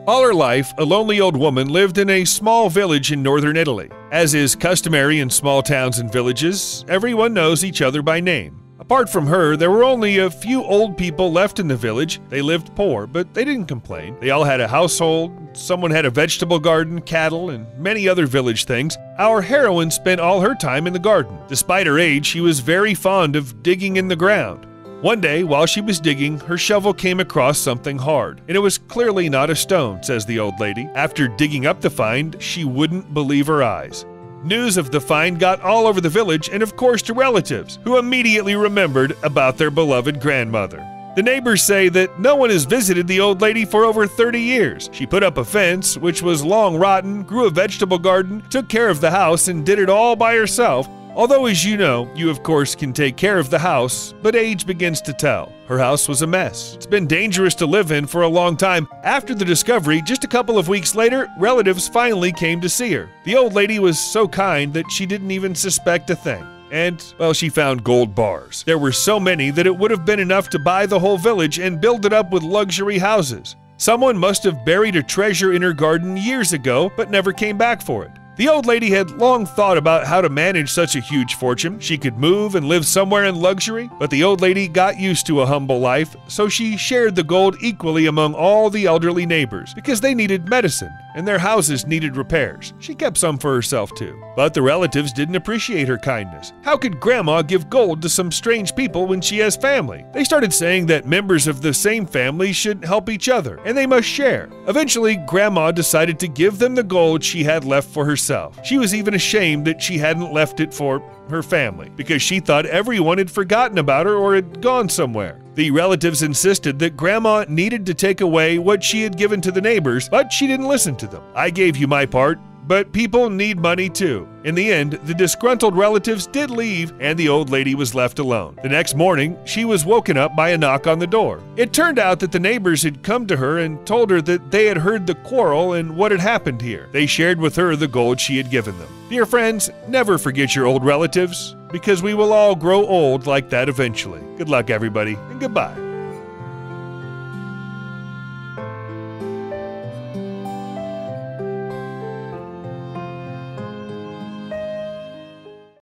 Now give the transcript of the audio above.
All her life, a lonely old woman lived in a small village in northern Italy. As is customary in small towns and villages, everyone knows each other by name. Apart from her, there were only a few old people left in the village. They lived poor, but they didn't complain. They all had a household, someone had a vegetable garden, cattle, and many other village things. Our heroine spent all her time in the garden. Despite her age, she was very fond of digging in the ground. One day, while she was digging, her shovel came across something hard, and it was clearly not a stone, says the old lady. After digging up the find, she wouldn't believe her eyes. News of the find got all over the village and of course to relatives, who immediately remembered about their beloved grandmother. The neighbors say that no one has visited the old lady for over 30 years. She put up a fence, which was long rotten, grew a vegetable garden, took care of the house, and did it all by herself. Although, as you know, you of course can take care of the house, but age begins to tell. Her house was a mess. It's been dangerous to live in for a long time. After the discovery, just a couple of weeks later, relatives finally came to see her. The old lady was so kind that she didn't even suspect a thing. And, well, she found gold bars. There were so many that it would have been enough to buy the whole village and build it up with luxury houses. Someone must have buried a treasure in her garden years ago, but never came back for it. The old lady had long thought about how to manage such a huge fortune. She could move and live somewhere in luxury, but the old lady got used to a humble life, so she shared the gold equally among all the elderly neighbors because they needed medicine and their houses needed repairs. She kept some for herself too. But the relatives didn't appreciate her kindness. How could Grandma give gold to some strange people when she has family? They started saying that members of the same family should help each other and they must share. Eventually, Grandma decided to give them the gold she had left for herself. She was even ashamed that she hadn't left it for her family because she thought everyone had forgotten about her or had gone somewhere. The relatives insisted that Grandma needed to take away what she had given to the neighbors, but she didn't listen to them. I gave you my part, but people need money too. In the end, the disgruntled relatives did leave and the old lady was left alone. The next morning, she was woken up by a knock on the door. It turned out that the neighbors had come to her and told her that they had heard the quarrel and what had happened here. They shared with her the gold she had given them. Dear friends, never forget your old relatives, because we will all grow old like that eventually. Good luck, everybody, and goodbye.